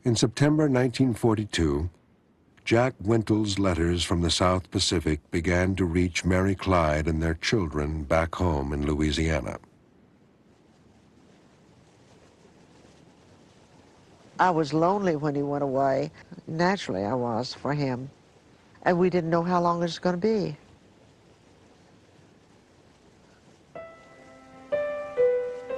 In September 1942, Jack Wintle's letters from the South Pacific began to reach Mary Clyde and their children back home in Louisiana. I was lonely when he went away. Naturally, I was for him. And we didn't know how long it was going to be.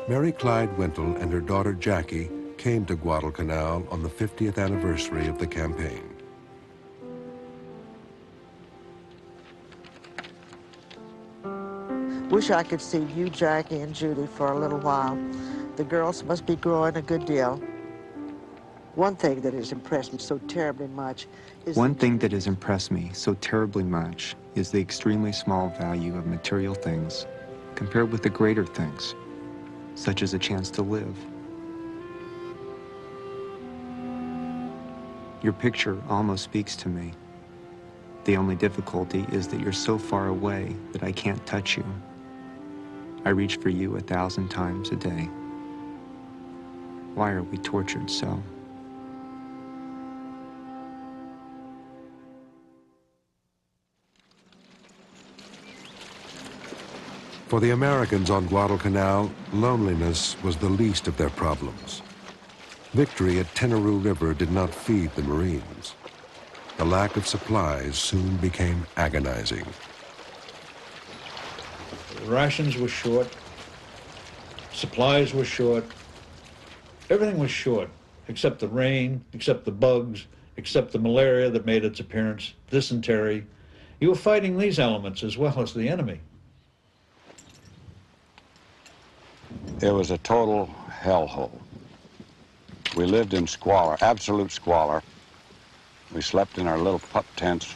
Mary Clyde Wintle and her daughter Jackie came to Guadalcanal on the 50th anniversary of the campaign. Wish I could see you, Jackie, and Judy for a little while. The girls must be growing a good deal. One thing that has impressed me so terribly much is the extremely small value of material things compared with the greater things, such as a chance to live. Your picture almost speaks to me. The only difficulty is that you're so far away that I can't touch you. I reach for you 1,000 times a day. Why are we tortured so? For the Americans on Guadalcanal, loneliness was the least of their problems. Victory at Tenarú River did not feed the Marines. The lack of supplies soon became agonizing. Rations were short, supplies were short, everything was short, except the rain, except the bugs, except the malaria that made its appearance, dysentery. You were fighting these elements as well as the enemy. It was a total hellhole. We lived in squalor, absolute squalor. We slept in our little pup tents,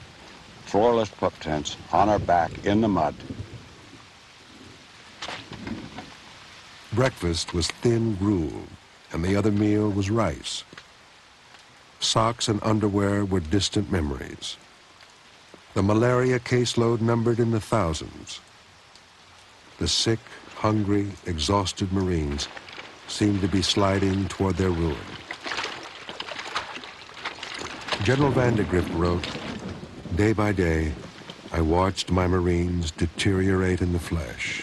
floorless pup tents, on our back in the mud. Breakfast was thin gruel, and the other meal was rice. Socks and underwear were distant memories. The malaria caseload numbered in the thousands. The sick, hungry, exhausted Marines seemed to be sliding toward their ruin. General Vandegrift wrote, "Day by day, I watched my Marines deteriorate in the flesh."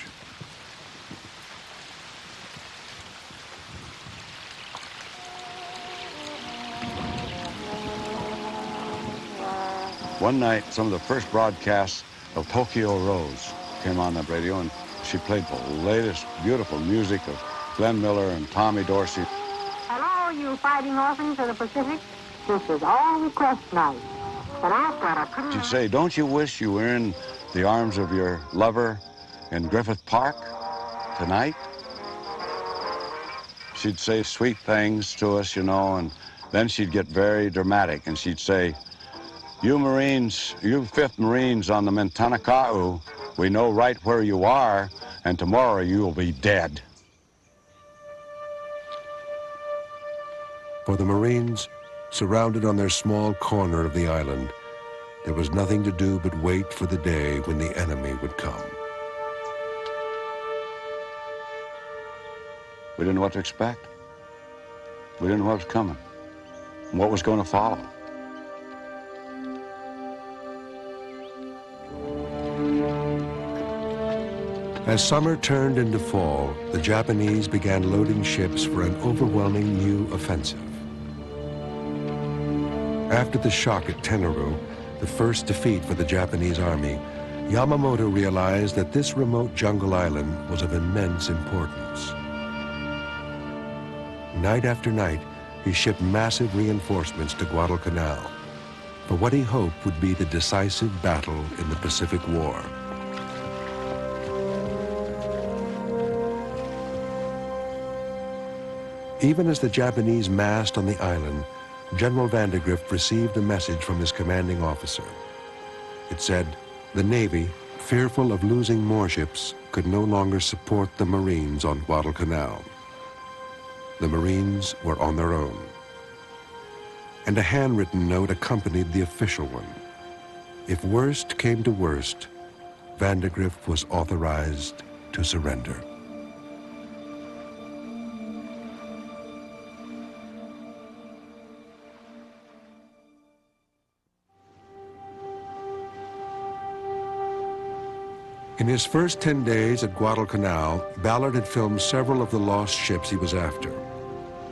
One night, some of the first broadcasts of Tokyo Rose came on the radio, and she played the latest beautiful music of Glenn Miller and Tommy Dorsey. Hello, you fighting orphans of the Pacific. This is all request night. And I've got a pretty... She'd say, "Don't you wish you were in the arms of your lover in Griffith Park tonight?" She'd say sweet things to us, you know, and then she'd get very dramatic, and she'd say, "You Marines, you 5th Marines on the Mintanaka'u, we know right where you are, and tomorrow you will be dead." For the Marines, surrounded on their small corner of the island, there was nothing to do but wait for the day when the enemy would come. We didn't know what to expect. We didn't know what was coming, and what was going to follow. As summer turned into fall, the Japanese began loading ships for an overwhelming new offensive. After the shock at Tenarú, the first defeat for the Japanese army, Yamamoto realized that this remote jungle island was of immense importance. Night after night, he shipped massive reinforcements to Guadalcanal for what he hoped would be the decisive battle in the Pacific War. Even as the Japanese massed on the island, General Vandegrift received a message from his commanding officer. It said, the Navy, fearful of losing more ships, could no longer support the Marines on Guadalcanal. The Marines were on their own. And a handwritten note accompanied the official one. If worst came to worst, Vandegrift was authorized to surrender. In his first 10 days at Guadalcanal, Ballard had filmed several of the lost ships he was after.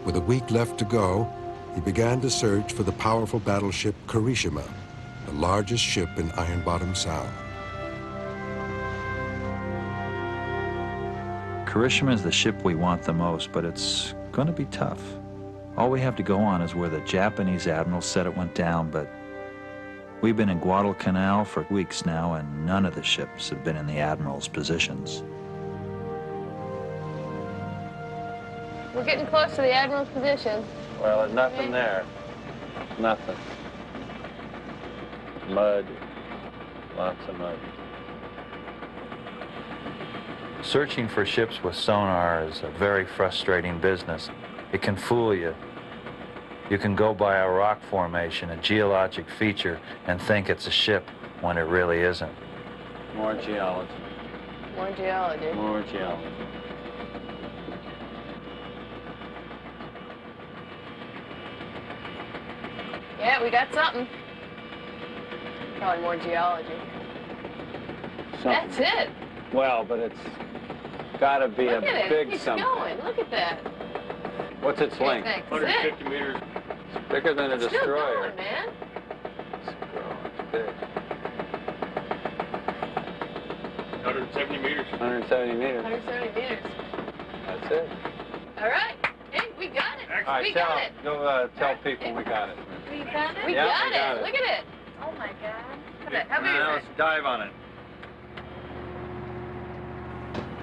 With a week left to go, he began to search for the powerful battleship Kirishima, the largest ship in Iron Bottom Sound. Kirishima is the ship we want the most, but it's going to be tough. All we have to go on is where the Japanese admiral said it went down, but we've been in Guadalcanal for weeks now, and none of the ships have been in the admiral's positions. We're getting close to the admiral's position. Well, there's nothing there. Nothing. Mud. Lots of mud. Searching for ships with sonar is a very frustrating business. It can fool you. You can go by a rock formation, a geologic feature, and think it's a ship when it really isn't. More geology. More geology. More geology. Yeah, we got something. Probably more geology. Something. That's it. Well, but it's got to be Look a at it. big It's something. going. Look at that. What's its length? That's 150 it. meters. It's bigger than a It's still destroyer. going, man. It's big. 170 meters. 170 meters. 170 meters. That's it. All right. Hey, we got it. All right, We tell, got it. go tell people we got it. We got it? We Yeah, got we got it. it. Look at it. Oh, my God. Look at that. How big Now is let's it? dive on it.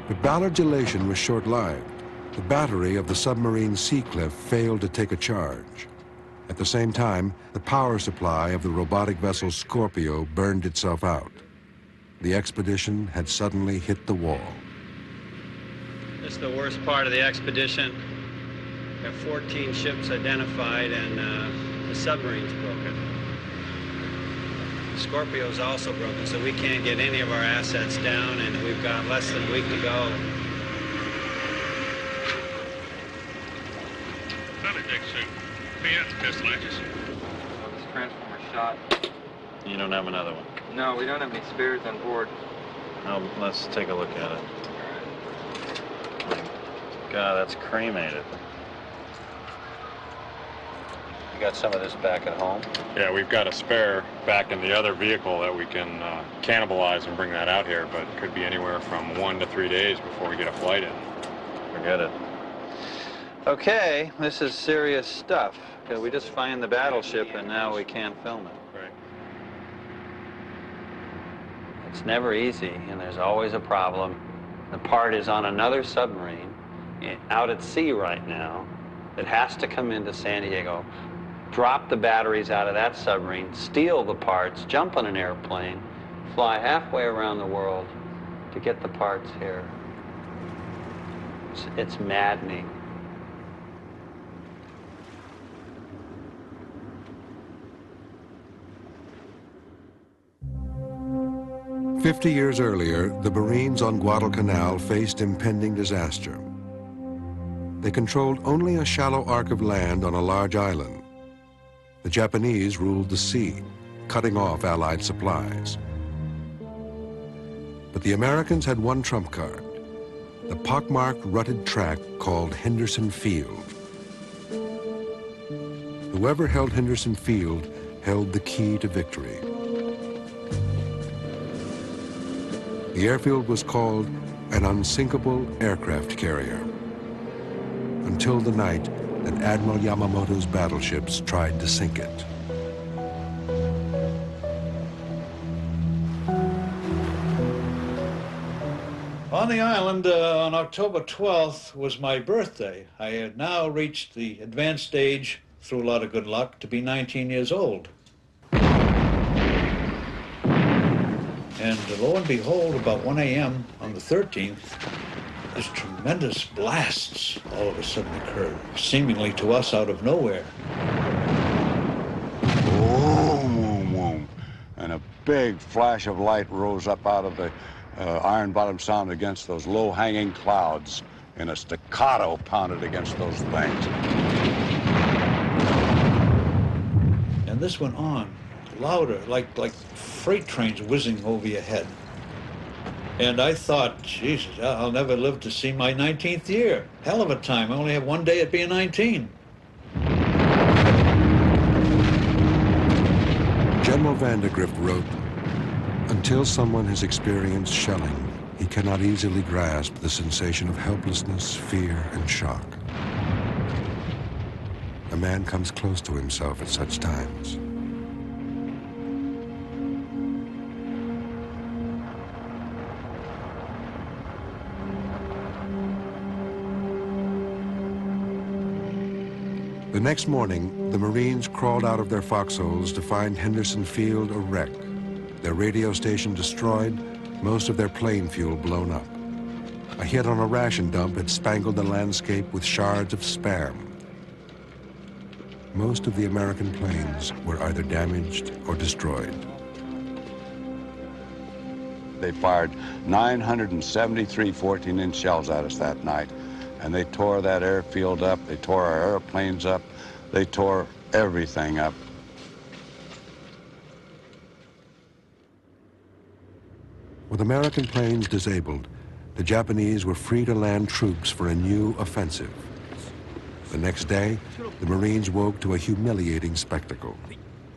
But Ballard's elation was short-lived. The battery of the submarine Sea Cliff failed to take a charge. At the same time, the power supply of the robotic vessel Scorpio burned itself out. The expedition had suddenly hit the wall. This is the worst part of the expedition. We have 14 ships identified, and the submarine's broken. Scorpio's also broken, so we can't get any of our assets down, and we've got less than a week to go. Another dig suit. Yeah, test latches. Well, this transformer shot. You don't have another one? No, we don't have any spares on board. No, let's take a look at it. God, that's cremated. You got some of this back at home? Yeah, we've got a spare back in the other vehicle that we can cannibalize and bring that out here, but it could be anywhere from 1 to 3 days before we get a flight in. Forget it. Okay, this is serious stuff. Because we just find the battleship and now we can't film it. Right. It's never easy, and there's always a problem. The part is on another submarine out at sea right now that has to come into San Diego, drop the batteries out of that submarine, steal the parts, jump on an airplane, fly halfway around the world to get the parts here. It's maddening. "50 years earlier, the Marines on Guadalcanal faced impending disaster. They controlled only a shallow arc of land on a large island. The Japanese ruled the sea, cutting off Allied supplies. But the Americans had one trump card, the pockmarked rutted track called Henderson Field. Whoever held Henderson Field held the key to victory. The airfield was called an unsinkable aircraft carrier, until the night that Admiral Yamamoto's battleships tried to sink it. On the island on October 12th was my birthday. I had now reached the advanced age, through a lot of good luck, to be 19 years old. And lo and behold, about 1 a.m. on the 13th, these tremendous blasts all of a sudden occurred, seemingly to us out of nowhere. Boom, boom, boom. And a big flash of light rose up out of the Iron Bottom Sound against those low-hanging clouds, and a staccato pounded against those things. And this went on, louder, like freight trains whizzing over your head. And I thought, Jesus, I'll never live to see my 19th year. Hell of a time. I only have one day at being 19. General Vandegrift wrote, "Until someone has experienced shelling, he cannot easily grasp the sensation of helplessness, fear, and shock. A man comes close to himself at such times." The next morning, the Marines crawled out of their foxholes to find Henderson Field a wreck, their radio station destroyed, most of their plane fuel blown up. A hit on a ration dump had spangled the landscape with shards of spam. Most of the American planes were either damaged or destroyed. They fired 973 14-inch shells at us that night. And they tore that airfield up, they tore our airplanes up, they tore everything up. With American planes disabled, the Japanese were free to land troops for a new offensive. The next day, the Marines woke to a humiliating spectacle.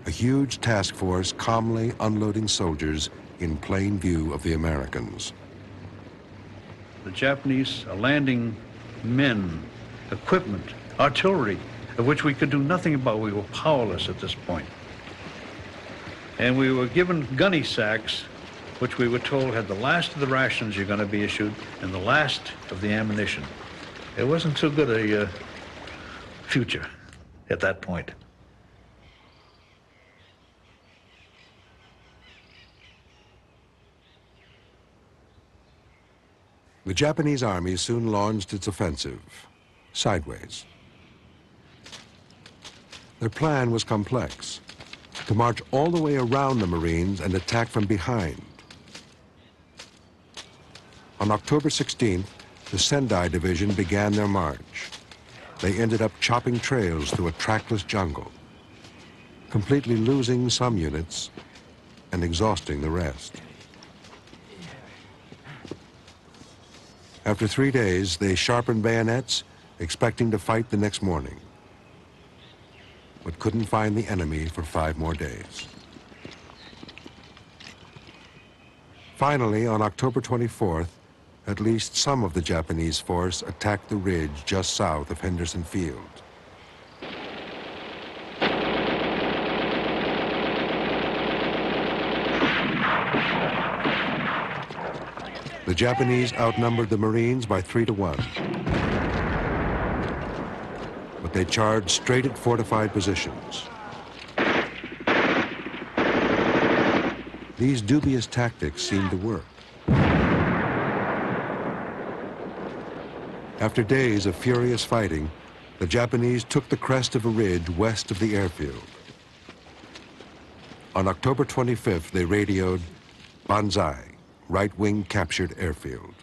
A huge task force calmly unloading soldiers in plain view of the Americans. The Japanese are landing men, equipment, artillery, of which we could do nothing about. We were powerless at this point. And we were given gunny sacks, which we were told had the last of the rations you're going to be issued and the last of the ammunition. It wasn't so good a future at that point. The Japanese army soon launched its offensive, sideways. Their plan was complex, to march all the way around the Marines and attack from behind. On October 16th, the Sendai Division began their march. They ended up chopping trails through a trackless jungle, completely losing some units and exhausting the rest. After 3 days, they sharpened bayonets, expecting to fight the next morning, but couldn't find the enemy for 5 more days. Finally, on October 24th, at least some of the Japanese force attacked the ridge just south of Henderson Field. The Japanese outnumbered the Marines by 3 to 1. But they charged straight at fortified positions. These dubious tactics seemed to work. After days of furious fighting, the Japanese took the crest of a ridge west of the airfield. On October 25th, they radioed, "Banzai, right wing captured airfield."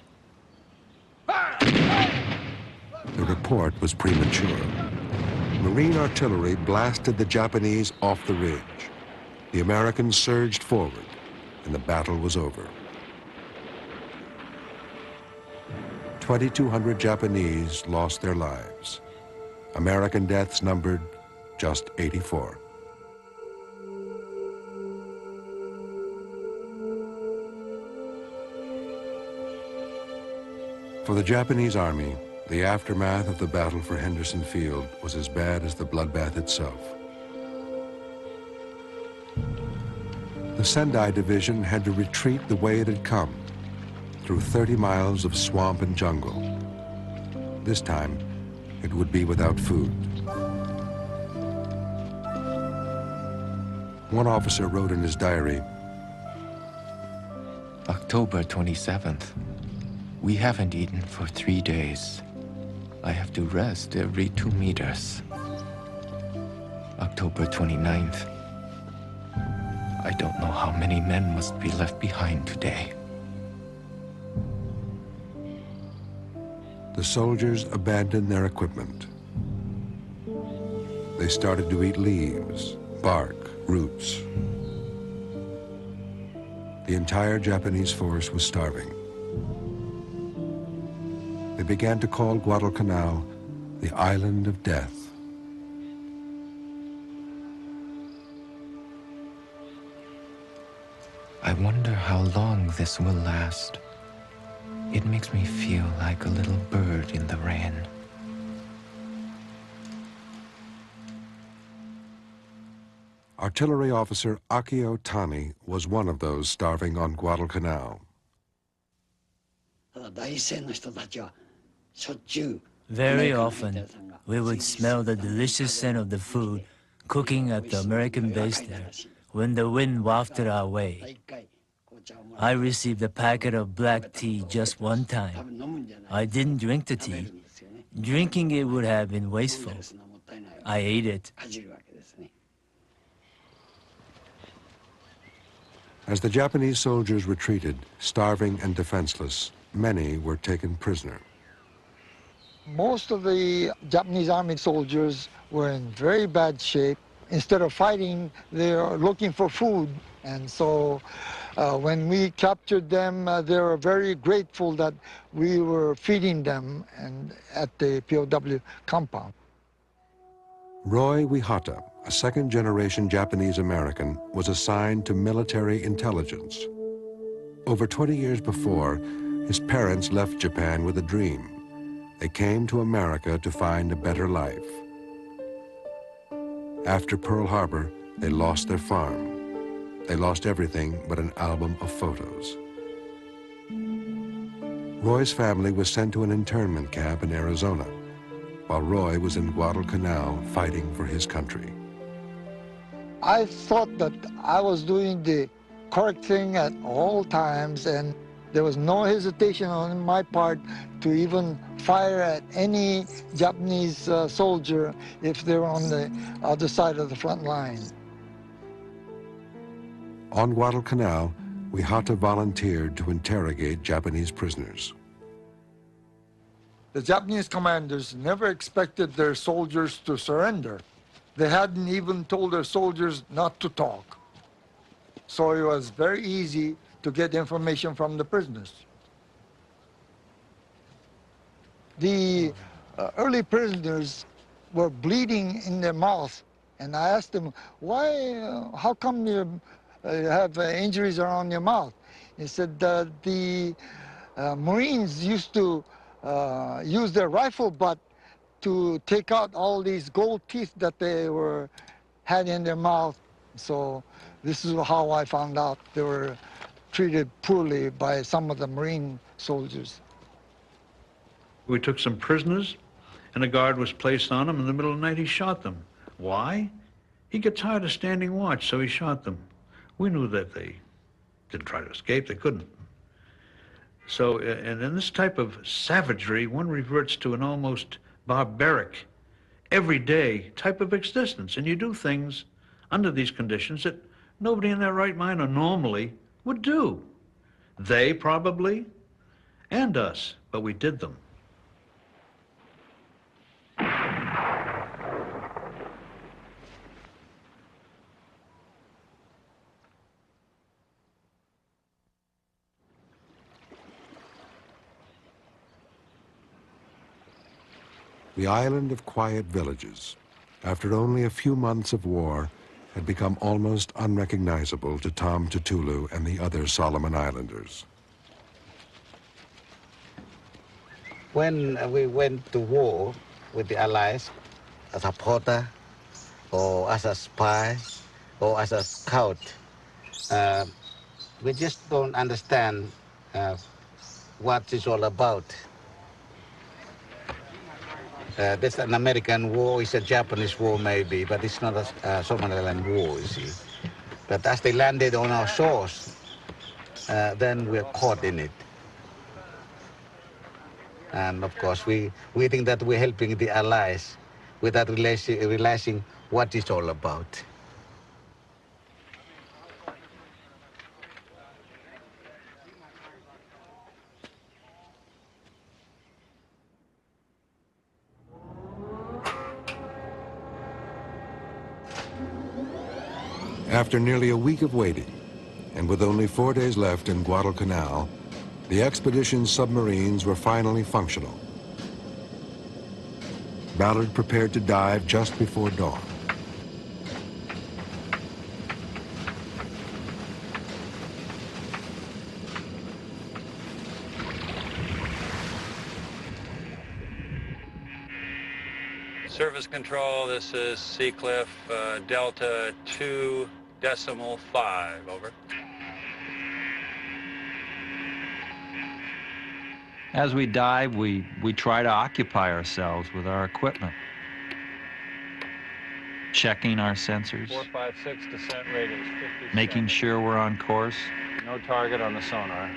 The report was premature. Marine artillery blasted the Japanese off the ridge. The Americans surged forward, and the battle was over. 2,200 Japanese lost their lives. American deaths numbered just 84. For the Japanese army, the aftermath of the battle for Henderson Field was as bad as the bloodbath itself. The Sendai Division had to retreat the way it had come, through 30 miles of swamp and jungle. This time, it would be without food. One officer wrote in his diary, October 27th. We haven't eaten for 3 days. I have to rest every 2 meters. October 29th. I don't know how many men must be left behind today. The soldiers abandoned their equipment. They started to eat leaves, bark, roots. The entire Japanese force was starving. they began to call Guadalcanal the Island of Death. I wonder how long this will last. It makes me feel like a little bird in the rain. Artillery officer Akio Tani was one of those starving on Guadalcanal. Very often, we would smell the delicious scent of the food cooking at the American base there when the wind wafted our way. I received a packet of black tea just one time. I didn't drink the tea. Drinking it would have been wasteful. I ate it. As the Japanese soldiers retreated, starving and defenseless, many were taken prisoner. Most of the Japanese army soldiers were in very bad shape. Instead of fighting, they were looking for food. And so when we captured them, they were very grateful that we were feeding them and at the POW compound. Roy Wihata, a second-generation Japanese-American, was assigned to military intelligence. Over 20 years before, his parents left Japan with a dream. They came to America to find a better life. After Pearl Harbor, they lost their farm. They lost everything but an album of photos. Roy's family was sent to an internment camp in Arizona, while Roy was in Guadalcanal fighting for his country. I thought that I was doing the correct thing at all times, and there was no hesitation on my part to even fire at any Japanese soldier if they were on the other side of the front line. On Guadalcanal, Wihata volunteered to interrogate Japanese prisoners. The Japanese commanders never expected their soldiers to surrender. They hadn't even told their soldiers not to talk. So it was very easy to get information from the prisoners. The early prisoners were bleeding in their mouth, and I asked them, why, how come you have injuries around your mouth? He said the Marines used to use their rifle butt to take out all these gold teeth that they had in their mouth. So this is how I found out they were treated poorly by some of the Marine soldiers. We took some prisoners, and a guard was placed on them. In the middle of the night, he shot them. Why? He got tired of standing watch, so he shot them. We knew that they didn't try to escape. They couldn't. So, and in this type of savagery, one reverts to an almost barbaric, everyday type of existence. And you do things under these conditions that nobody in their right mind or normally would do. They probably, and us, but we did them. The island of quiet villages, after only a few months of war, had become almost unrecognizable to Tom Tutulu and the other Solomon Islanders. When we went to war with the Allies, as a porter, or as a spy, or as a scout, we just don't understand what it's all about. This is an American war, it's a Japanese war maybe, but it's not a Somaliland war, you see. But as they landed on our shores, then we're caught in it. And of course, we think that we're helping the Allies without realizing what it's all about. After nearly a week of waiting, and with only 4 days left in Guadalcanal, the expedition's submarines were finally functional, Ballard prepared to dive just before dawn. Surface control, this is Seacliff, Delta 2.5, over. As we dive, we try to occupy ourselves with our equipment. Checking our sensors. 456 descent rate is 57. Making sure we're on course. No target on the sonar.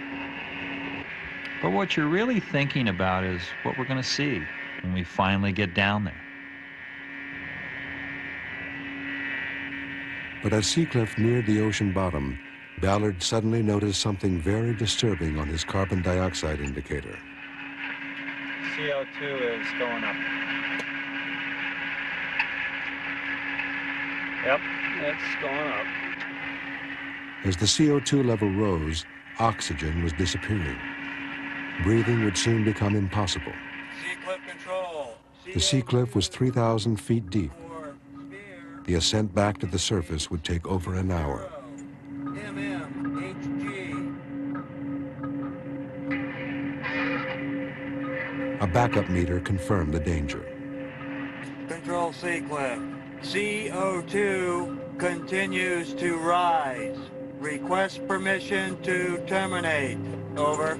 But what you're really thinking about is what we're going to see when we finally get down there. But as Seacliff neared the ocean bottom, Ballard suddenly noticed something very disturbing on his carbon dioxide indicator. CO2 is going up. Yep, it's going up. As the CO2 level rose, oxygen was disappearing. Breathing would soon become impossible. Seacliff control. The Seacliff was 3,000 feet deep. The ascent back to the surface would take over an hour. A backup meter confirmed the danger. Control Seacliff. CO2 continues to rise. Request permission to terminate. Over.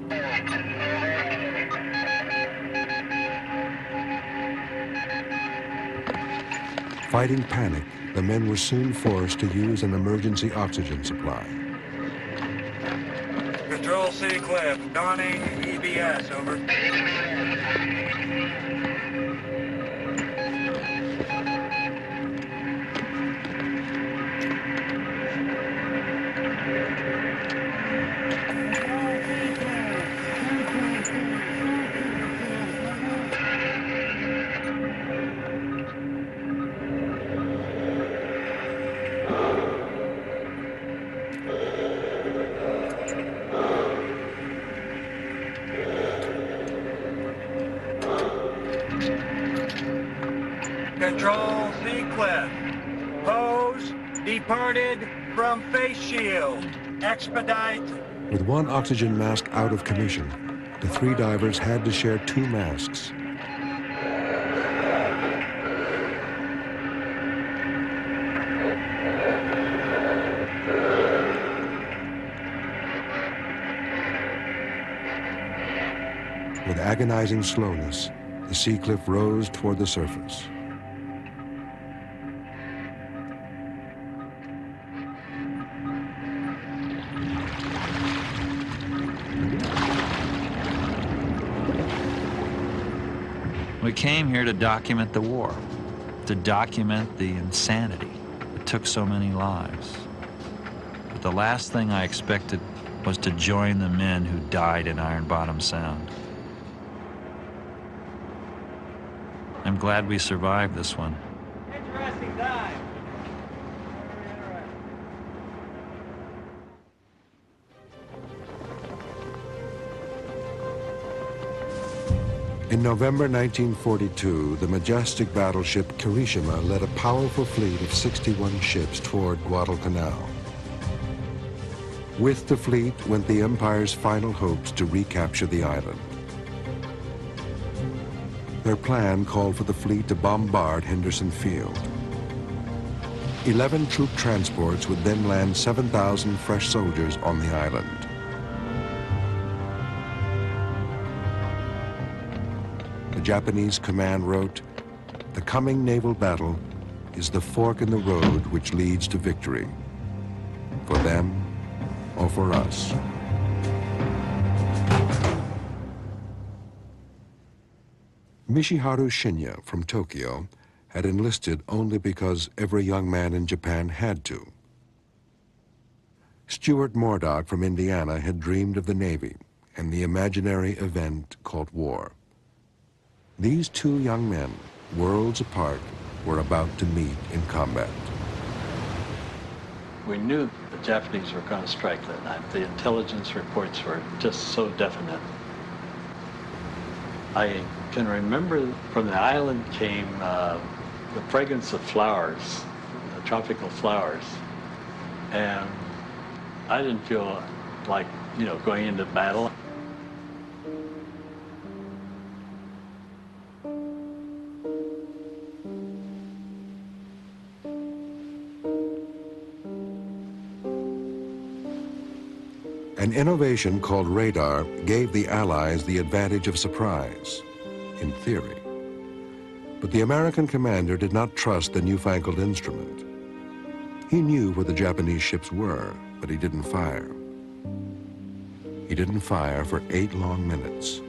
Fighting panic, the men were soon forced to use an emergency oxygen supply. Control Seacliff. Donning EBS. Over. Control Seacliff. Hose departed from face shield. Expedite. With one oxygen mask out of commission, the three divers had to share two masks. With agonizing slowness, the Seacliff rose toward the surface. We came here to document the war, to document the insanity that took so many lives. But the last thing I expected was to join the men who died in Iron Bottom Sound. I'm glad we survived this one. Interesting dive. In November 1942, the majestic battleship Kirishima led a powerful fleet of 61 ships toward Guadalcanal. With the fleet went the Empire's final hopes to recapture the island. Their plan called for the fleet to bombard Henderson Field. 11 troop transports would then land 7,000 fresh soldiers on the island. The Japanese command wrote, "The coming naval battle is the fork in the road which leads to victory, for them or for us." Mishiharu Shinya from Tokyo had enlisted only because every young man in Japan had to. Stuart Murdoch from Indiana had dreamed of the Navy and the imaginary event called war. These two young men, worlds apart, were about to meet in combat. We knew the Japanese were going to strike that night. The intelligence reports were just so definite. I can remember from the island came the fragrance of flowers, tropical flowers. And I didn't feel like, going into battle. An innovation called radar gave the Allies the advantage of surprise, in theory. But the American commander did not trust the newfangled instrument. He knew where the Japanese ships were, but he didn't fire. He didn't fire for 8 long minutes.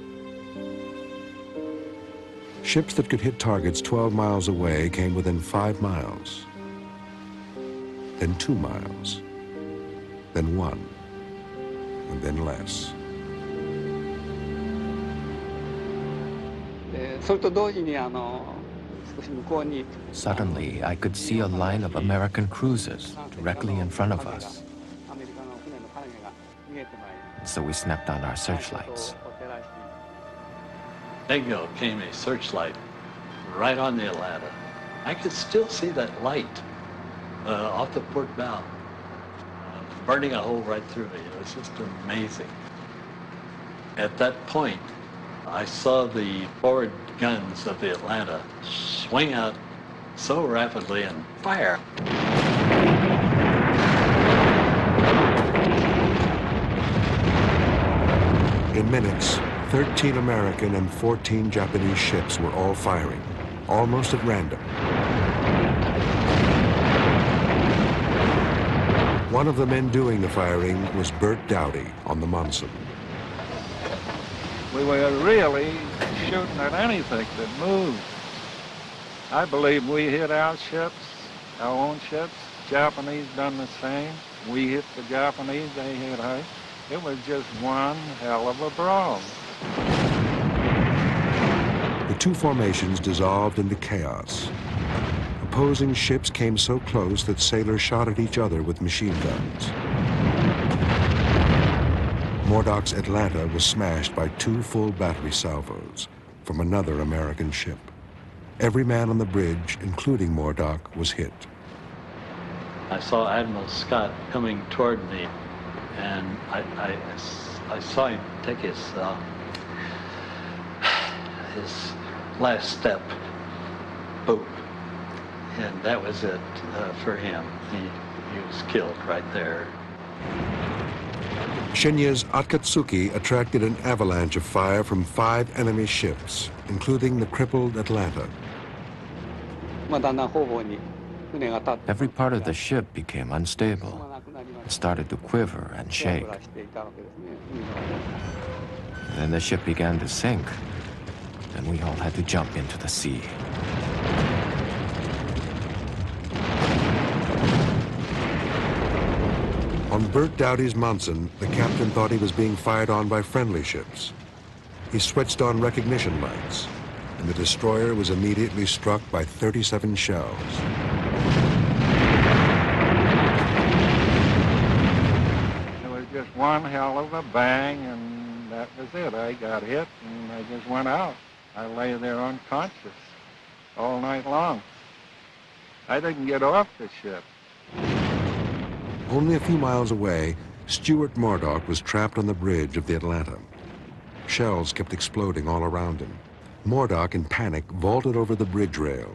Ships that could hit targets 12 miles away came within 5 miles, then 2 miles, then 1. And then less. Suddenly, I could see a line of American cruisers directly in front of us. So we snapped on our searchlights. Bingo came a searchlight right on the Atlanta. I could still see that light off the port bow, burning a hole right through me. It was just amazing. At that point, I saw the forward guns of the Atlanta swing out so rapidly and fire. In minutes, 13 American and 14 Japanese ships were all firing, almost at random. One of the men doing the firing was Bert Dowdy on the Monson. We were really shooting at anything that moved. I believe we hit our ships, our own ships. Japanese done the same. We hit the Japanese, they hit us. It was just one hell of a brawl. The two formations dissolved into chaos. Opposing ships came so close that sailors shot at each other with machine guns. Murdoch's Atlanta was smashed by 2 full battery salvos from another American ship. Every man on the bridge, including Murdoch, was hit. I saw Admiral Scott coming toward me, and I saw him take his last step, boom, and that was it for him. He was killed right there. Shinya's Akatsuki attracted an avalanche of fire from 5 enemy ships, including the crippled Atlanta. Every part of the ship became unstable. It started to quiver and shake. Then the ship began to sink, and we all had to jump into the sea. On Bert Dowdy's Monson, the captain thought he was being fired on by friendly ships. He switched on recognition lights, and the destroyer was immediately struck by 37 shells. It was just one hell of a bang, and that was it. I got hit, and I just went out. I lay there unconscious all night long. I didn't get off the ship. Only a few miles away, Stuart Murdoch was trapped on the bridge of the Atlanta. Shells kept exploding all around him. Murdoch, in panic, vaulted over the bridge rail,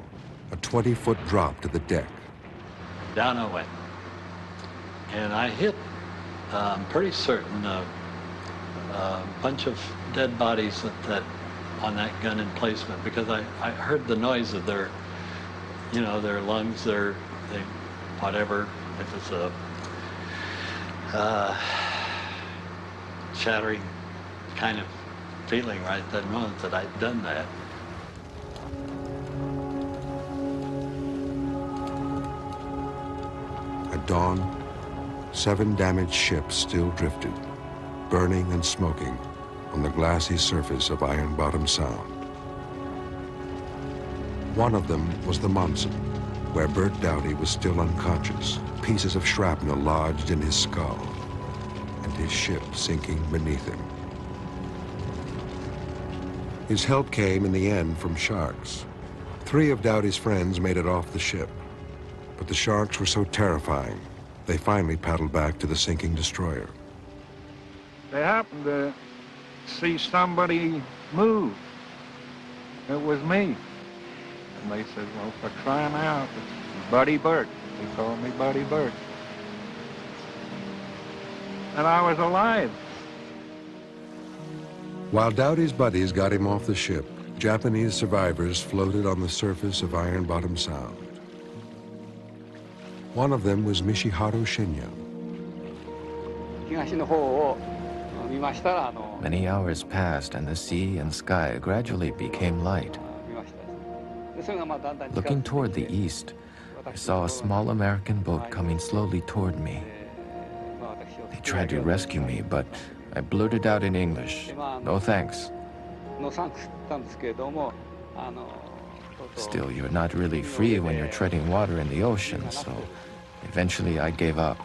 a 20-foot drop to the deck. Down I went. And I hit, I'm pretty certain, a bunch of dead bodies on that gun emplacement, because I heard the noise of their, their lungs, whatever, if it's a shattering kind of feeling right that moment that I'd done that. At dawn, 7 damaged ships still drifted, burning and smoking on the glassy surface of Iron Bottom Sound. One of them was the Monson, where Bert Dowdy was still unconscious, pieces of shrapnel lodged in his skull, and his ship sinking beneath him. His help came in the end from sharks. 3 of Doughty's friends made it off the ship, but the sharks were so terrifying, they finally paddled back to the sinking destroyer. They happened to see somebody move. It was me. And they said, well, for crying out, it's Buddy Burt. They called me Buddy Burt. And I was alive. While Doughty's buddies got him off the ship, Japanese survivors floated on the surface of Iron Bottom Sound. One of them was Mishiharu Shinya. Many hours passed and the sea and sky gradually became light. Looking toward the east, I saw a small American boat coming slowly toward me. They tried to rescue me, but I blurted out in English, "No thanks." Still, you're not really free when you're treading water in the ocean, so eventually I gave up.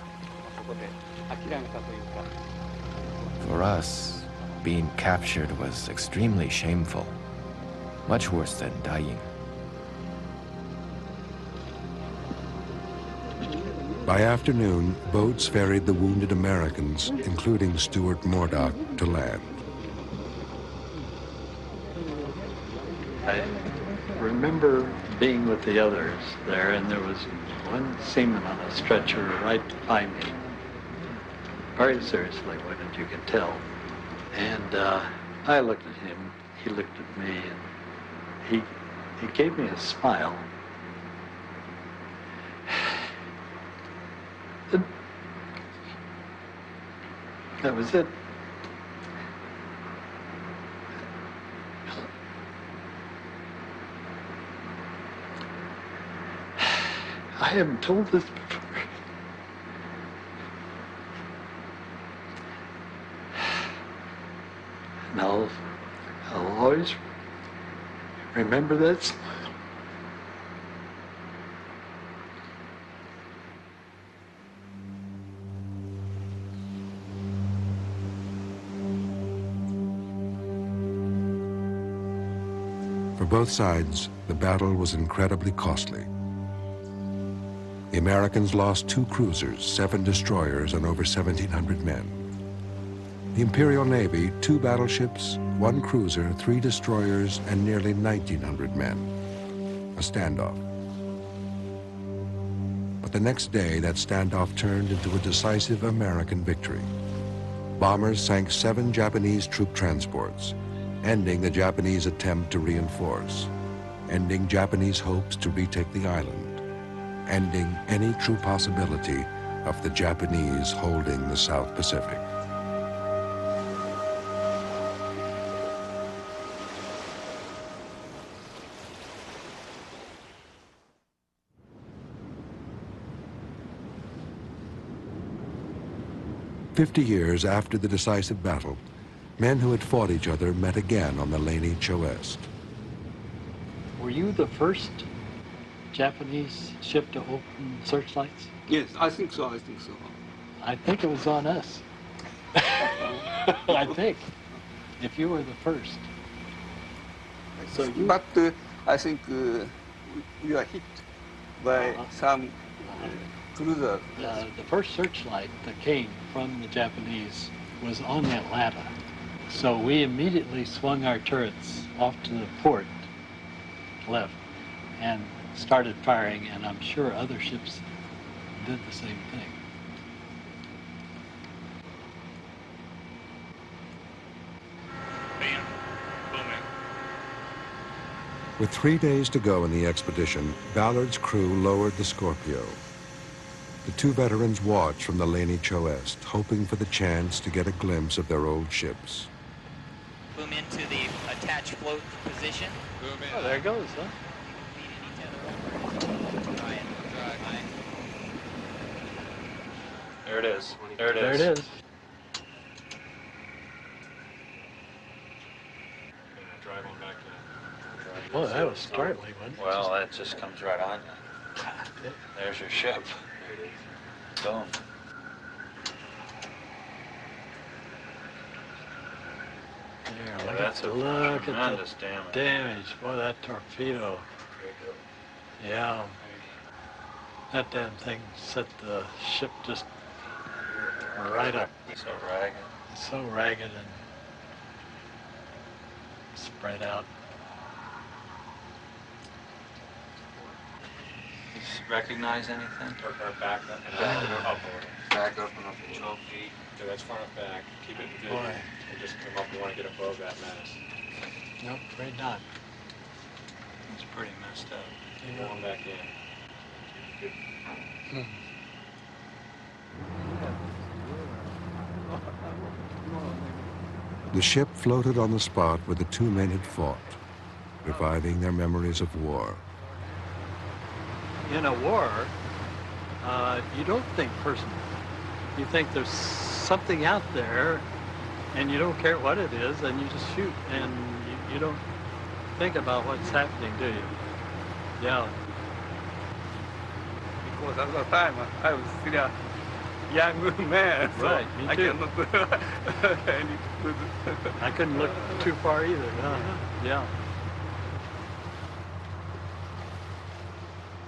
For us, being captured was extremely shameful, much worse than dying. By afternoon, boats ferried the wounded Americans, including Stuart Murdoch, to land. I remember being with the others there, and there was one seaman on a stretcher right by me. Very seriously wounded, you could tell. And I looked at him, he looked at me, and he gave me a smile. And that was it. I haven't told this before. And I'll always remember that smile. For both sides, the battle was incredibly costly. The Americans lost 2 cruisers, 7 destroyers, and over 1,700 men. The Imperial Navy, 2 battleships, 1 cruiser, 3 destroyers, and nearly 1,900 men. A standoff. But the next day, that standoff turned into a decisive American victory. Bombers sank 7 Japanese troop transports, ending the Japanese attempt to reinforce, ending Japanese hopes to retake the island, ending any true possibility of the Japanese holding the South Pacific. "50 years after the decisive battle, men who had fought each other met again on the Laney Choest. Were you the first Japanese ship to open searchlights? Yes, I think so. I think it was on us. I think. If you were the first. So you... But I think we are hit by some cruiser. The first searchlight that came from the Japanese was on the Atlanta. So we immediately swung our turrets off to the port left and started firing, and I'm sure other ships did the same thing. With 3 days to go in the expedition, Ballard's crew lowered the Scorpio. The 2 veterans watched from the Laney Choest, hoping for the chance to get a glimpse of their old ships. Boom into the attached float position. Boom in. Oh, there it goes, huh? There it is. There it is. There it is. Well, that was startling, wasn't it? Well, that just comes right on you. There's your ship. Boom. Yeah. There, that's a look tremendous at the damage. Boy, that torpedo. Yeah. That damn thing set the ship just right up. So ragged. So ragged and spread out. Recognize anything? Or back up and up. Back up and up the choke gate. Yeah, that's far enough back. Keep it in view. Boy. And just come up. You want to get above that mast. Nope, afraid not. It's pretty messed up. Keep going back in. The ship floated on the spot where the two men had fought, reviving their memories of war. In a war, you don't think personally. You think there's something out there, and you don't care what it is, and you just shoot, and you don't think about what's happening, do you? Yeah. Because at the time I was still a young man, so Right, me I too. cannot any good. I couldn't look too far either. Yeah.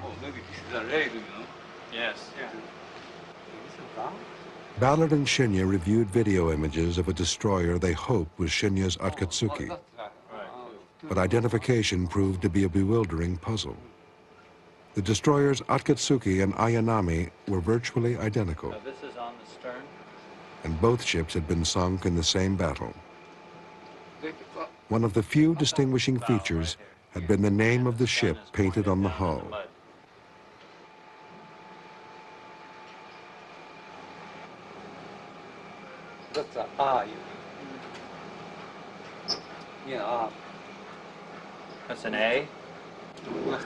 Oh, maybe this is a raid, you know? Yes. Yeah. Ballard and Shinya reviewed video images of a destroyer they hoped was Shinya's Akatsuki, but identification proved to be a bewildering puzzle. The destroyers Akatsuki and Ayanami were virtually identical, This is on the stern. and both ships had been sunk in the same battle. One of the few distinguishing features had been the name of the ship painted on the hull. That's a R, you mean? Yeah, R. That's an A? Looks,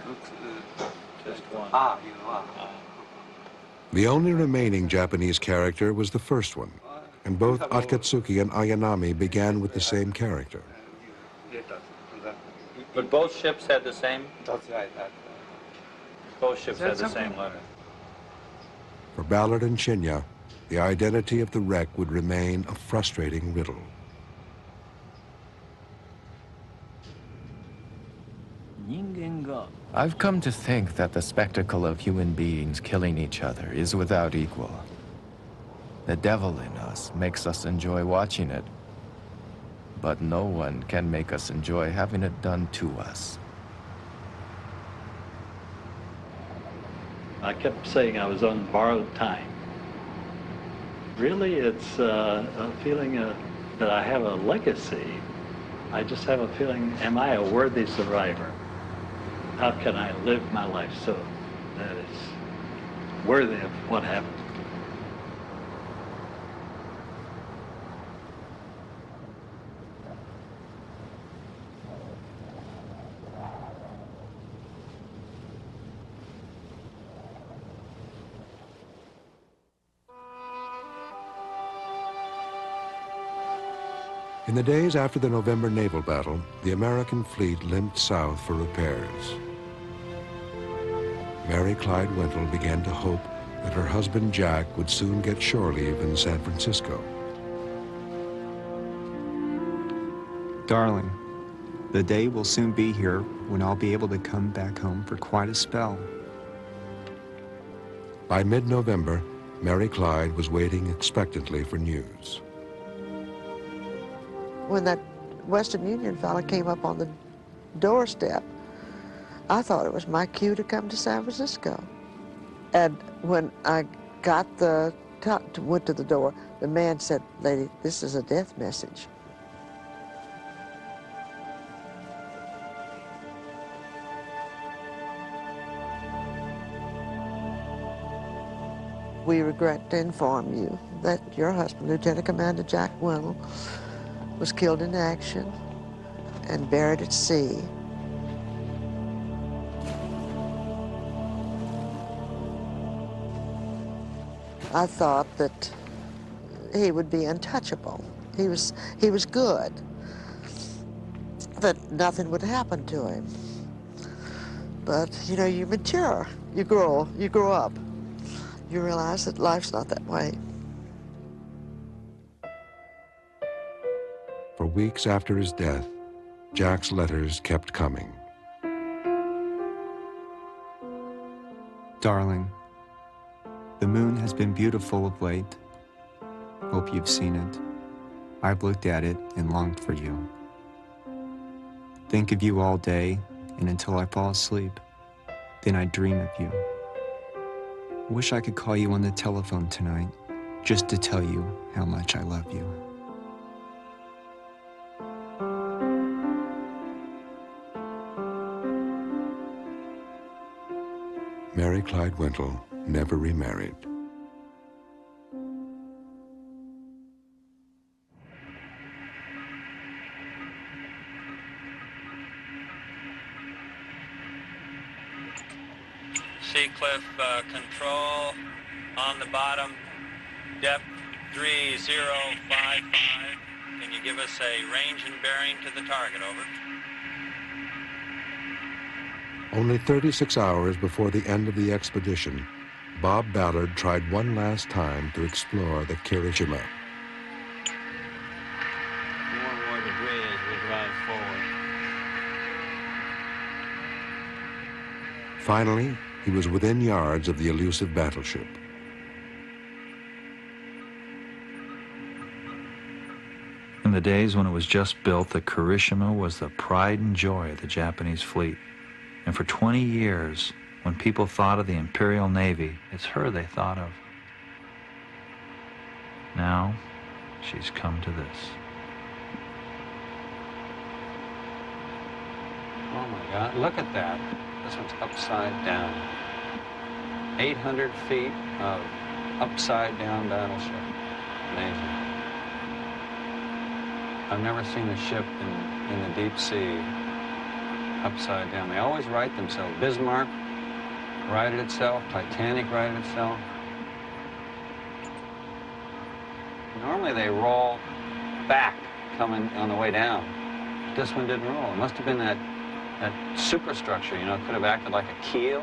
Just one. R, you know, R. The only remaining Japanese character was the first one, and both Akatsuki and Ayanami began with the same character. But both ships had the same? That's right. Both ships had the same letter. For Ballard and Shinya, the identity of the wreck would remain a frustrating riddle. I've come to think that the spectacle of human beings killing each other is without equal. The devil in us makes us enjoy watching it, but no one can make us enjoy having it done to us. I kept saying I was on borrowed time. Really, it's a feeling that I have a legacy. I just have a feeling, am I a worthy survivor? How can I live my life so that it's worthy of what happened? In the days after the November naval battle, the American fleet limped south for repairs. Mary Clyde Wendell began to hope that her husband Jack would soon get shore leave in San Francisco. Darling, the day will soon be here when I'll be able to come back home for quite a spell. By mid-November, Mary Clyde was waiting expectantly for news. When that Western Union fella came up on the doorstep, I thought it was my cue to come to San Francisco. And when I went to the door, the man said, "Lady, this is a death message." We regret to inform you that your husband, Lieutenant Commander Jack Wendell, was killed in action and buried at sea. I thought that he would be untouchable. He was good, that nothing would happen to him. But you know, you mature, you grow up. You realize that life's not that way. For weeks after his death, Jack's letters kept coming. Darling, the moon has been beautiful of late. Hope you've seen it. I've looked at it and longed for you. Think of you all day and until I fall asleep. Then I dream of you. Wish I could call you on the telephone tonight just to tell you how much I love you. Mary Clyde Wintle never remarried. Sea cliff control on the bottom, depth 3055. Can you give us a range and bearing to the target, over? Only 36 hours before the end of the expedition, Bob Ballard tried one last time to explore the Kirishima. More debris as we drive forward. Finally, he was within yards of the elusive battleship. In the days when it was just built, the Kirishima was the pride and joy of the Japanese fleet. And for 20 years, when people thought of the Imperial Navy, it's her they thought of. Now, she's come to this. Oh my God, look at that. This one's upside down. 800 feet of upside down battleship. Amazing. I've never seen a ship in the deep sea upside down. They always right themselves. Bismarck righted itself, Titanic righted itself. Normally they roll back coming on the way down. This one didn't roll. It must have been that superstructure, you know, it could have acted like a keel.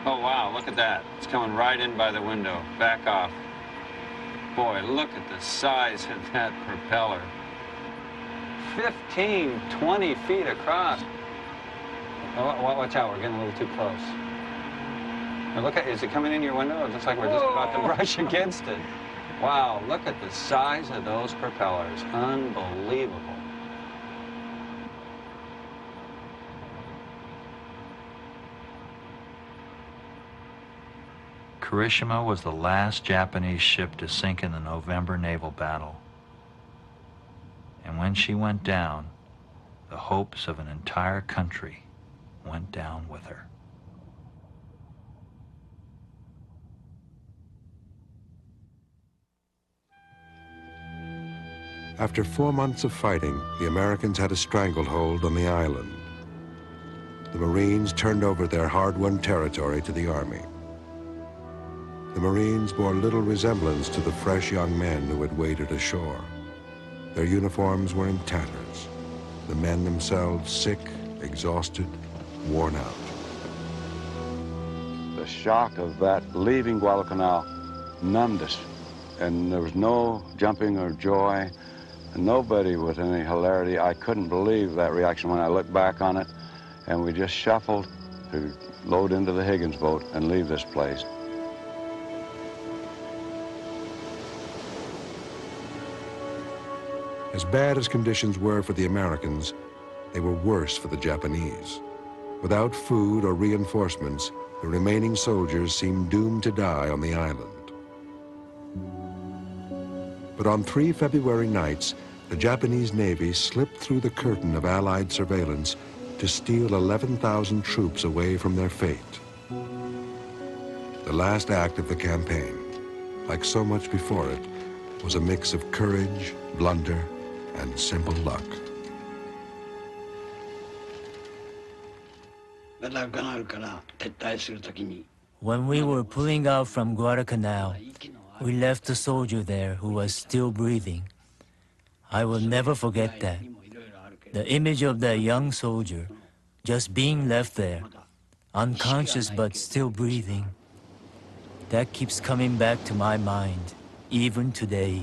Oh, wow, look at that. It's coming right in by the window. Back off. Boy, look at the size of that propeller. 15, 20 feet across. Oh, watch out, we're getting a little too close. Now look at, is it coming in your window? It looks like we're just about to brush against it. Wow, look at the size of those propellers. Unbelievable. Kirishima was the last Japanese ship to sink in the November naval battle. And when she went down, the hopes of an entire country went down with her. After 4 months of fighting, the Americans had a stranglehold on the island. The Marines turned over their hard-won territory to the Army. The Marines bore little resemblance to the fresh young men who had waded ashore. Their uniforms were in tatters, the men themselves sick, exhausted, worn out. The shock of that leaving Guadalcanal numbed us, and there was no jumping or joy, and nobody with any hilarity. I couldn't believe that reaction when I look back on it, and we just shuffled to load into the Higgins boat and leave this place. As bad as conditions were for the Americans, they were worse for the Japanese. Without food or reinforcements, the remaining soldiers seemed doomed to die on the island. But on 3 February nights, the Japanese Navy slipped through the curtain of Allied surveillance to steal 11,000 troops away from their fate. The last act of the campaign, like so much before it, was a mix of courage, blunder, and simple luck. When we were pulling out from Guadalcanal, we left a soldier there who was still breathing. I will never forget that. The image of that young soldier just being left there, unconscious but still breathing. That keeps coming back to my mind, even today.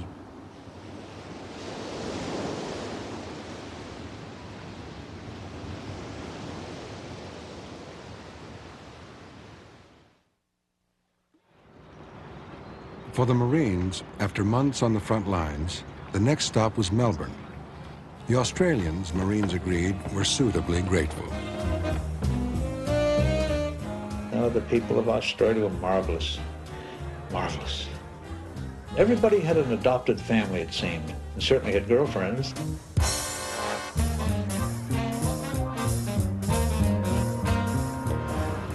For the Marines, after months on the front lines, the next stop was Melbourne. The Australians, Marines agreed, were suitably grateful. No, the people of Australia were marvelous. Marvelous. Everybody had an adopted family, it seemed, and certainly had girlfriends.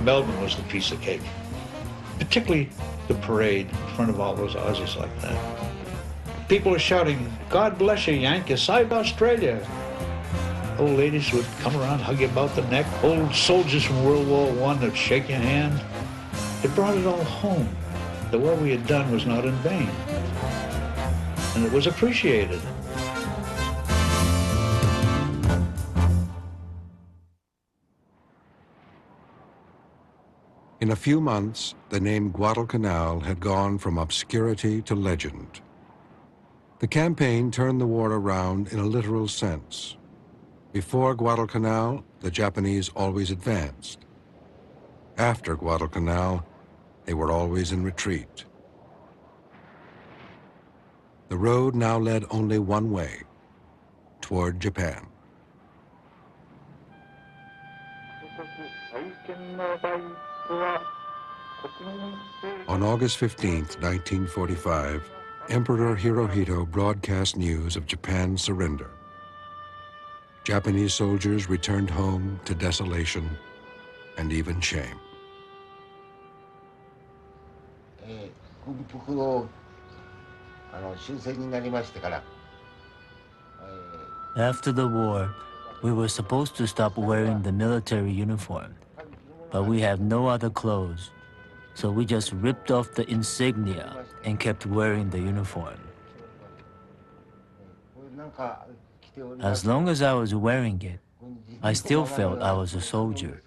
Melbourne was the piece of cake, particularly the parade in front of all those Aussies like that. People were shouting, "God bless you, Yank, you saved Australia." Old ladies would come around, hug you about the neck. Old soldiers from World War I would shake your hand. It brought it all home, that what we had done was not in vain. And it was appreciated. In a few months, the name Guadalcanal had gone from obscurity to legend. The campaign turned the war around in a literal sense. Before Guadalcanal, the Japanese always advanced. After Guadalcanal, they were always in retreat. The road now led only one way, toward Japan. On August 15th, 1945, Emperor Hirohito broadcast news of Japan's surrender. Japanese soldiers returned home to desolation and even shame. After the war, we were supposed to stop wearing the military uniform, but we have no other clothes, so we just ripped off the insignia and kept wearing the uniform. As long as I was wearing it, I still felt I was a soldier.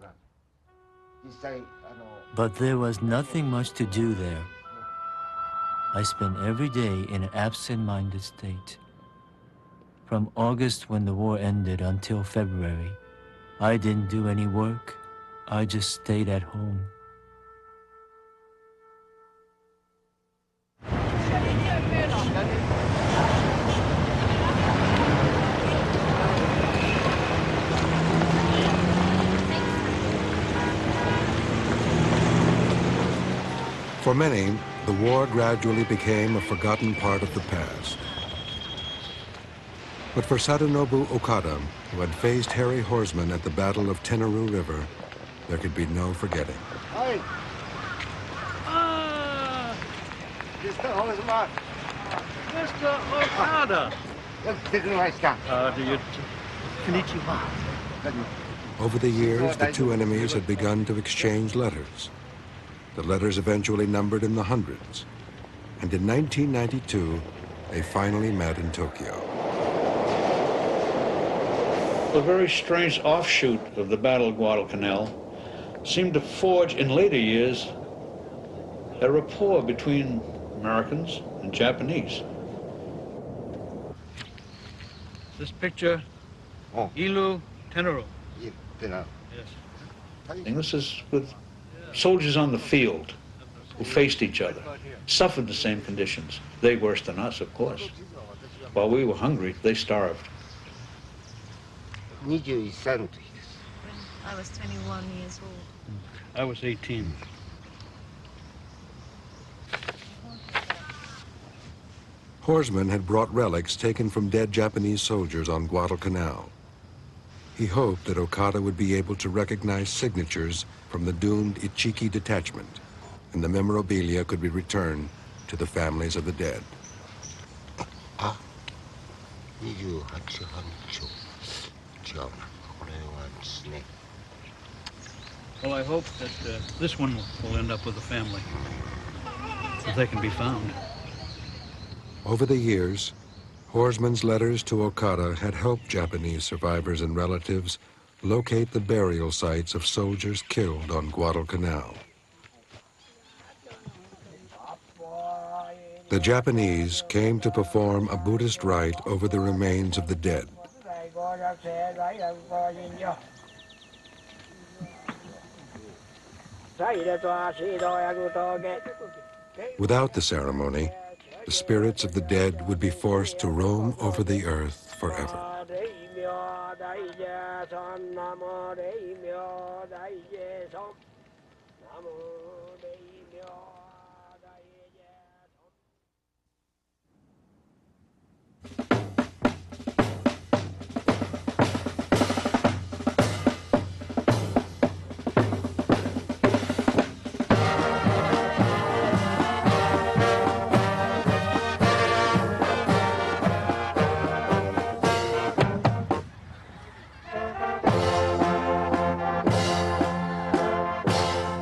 But there was nothing much to do there. I spent every day in an absent-minded state. From August, when the war ended, until February, I didn't do any work. I just stayed at home. For many, the war gradually became a forgotten part of the past. But for Sadanobu Okada, who had faced Harry Horsman at the Battle of Tenaru River, there could be no forgetting. Mr. Horsman! Mr. Okada! Konnichiwa. Over the years, the two enemies had begun to exchange letters. The letters eventually numbered in the hundreds. And in 1992, they finally met in Tokyo. A very strange offshoot of the Battle of Guadalcanal seemed to forge in later years a rapport between Americans and Japanese. This picture, Ilu Tenaru. Yes. And this is with soldiers on the field who faced each other, suffered the same conditions. They worse than us, of course. While we were hungry, they starved. I was 21 years old. I was 18. Horsman had brought relics taken from dead Japanese soldiers on Guadalcanal. He hoped that Okada would be able to recognize signatures from the doomed Ichiki detachment, and the memorabilia could be returned to the families of the dead. Well, I hope that this one will end up with the family, if they can be found. Over the years, Horsman's letters to Okada had helped Japanese survivors and relatives locate the burial sites of soldiers killed on Guadalcanal. The Japanese came to perform a Buddhist rite over the remains of the dead. Without the ceremony, the spirits of the dead would be forced to roam over the earth forever.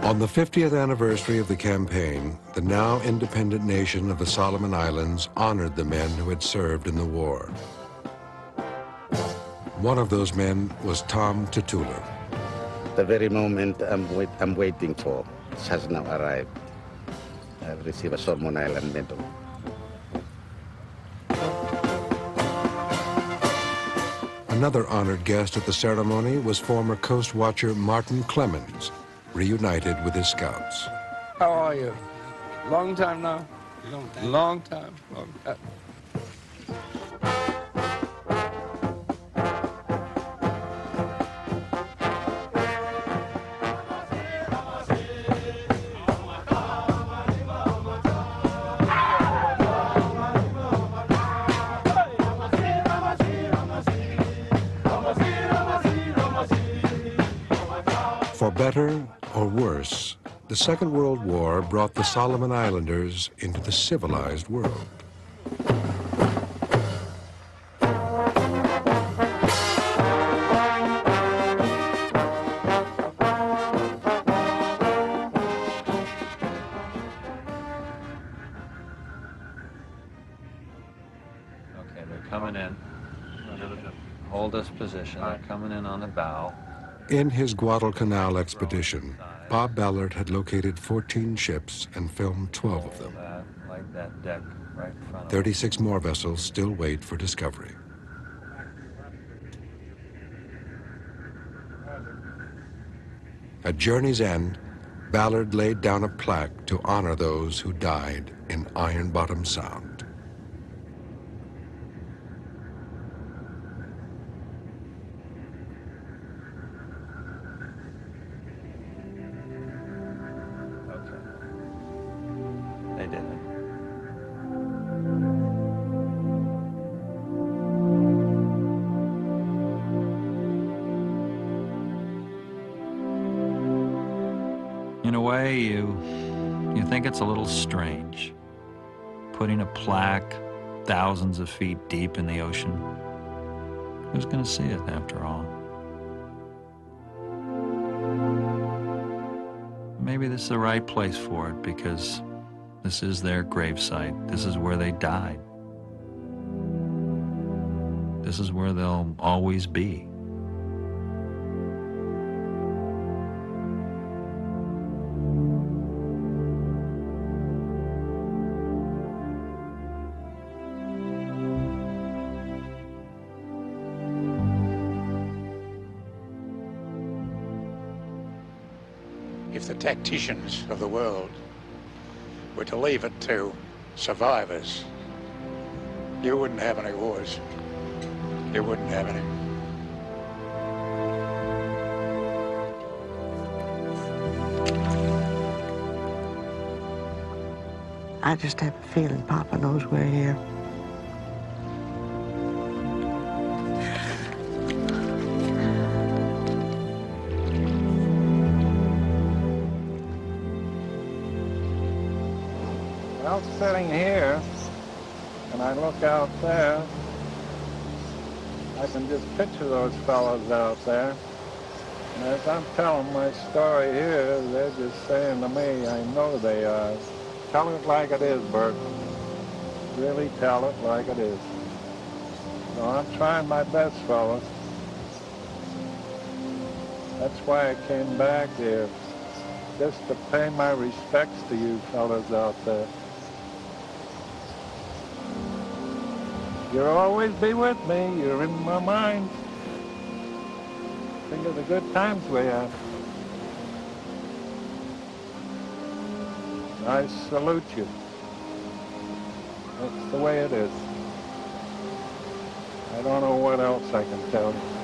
On the 50th anniversary of the campaign, the now independent nation of the Solomon Islands honored the men who had served in the war. One of those men was Tom Tatula. The very moment I'm waiting for has now arrived. I've received a Solomon Island medal. Another honored guest at the ceremony was former Coast Watcher Martin Clemens, reunited with his scouts. How are you? Long time now? Long time. Long time. Long time. For better or worse, the Second World War brought the Solomon Islanders into the civilized world. Okay, they're coming in. Hold this position. They're coming in on the bow. In his Guadalcanal expedition, Bob Ballard had located 14 ships and filmed 12 of them. Like that deck right in front of 36 more vessels still wait for discovery. At journey's end, Ballard laid down a plaque to honor those who died in Iron Bottom Sound. They did it. In a way, you think it's a little strange, putting a plaque thousands of feet deep in the ocean. Who's going to see it after all? Maybe this is the right place for it because this is their gravesite. This is where they died. This is where they'll always be. If the tacticians of the world were to leave it to survivors, you wouldn't have any wars. You wouldn't have any. I just have a feeling Papa knows we're here. Well, sitting here, and I look out there, I can just picture those fellows out there. And as I'm telling my story here, they're just saying to me, I know they are. Tell it like it is, Bert. Really tell it like it is. So I'm trying my best, fellas. That's why I came back here, just to pay my respects to you fellas out there. You'll always be with me. You're in my mind. Think of the good times we had. I salute you. That's the way it is. I don't know what else I can tell you.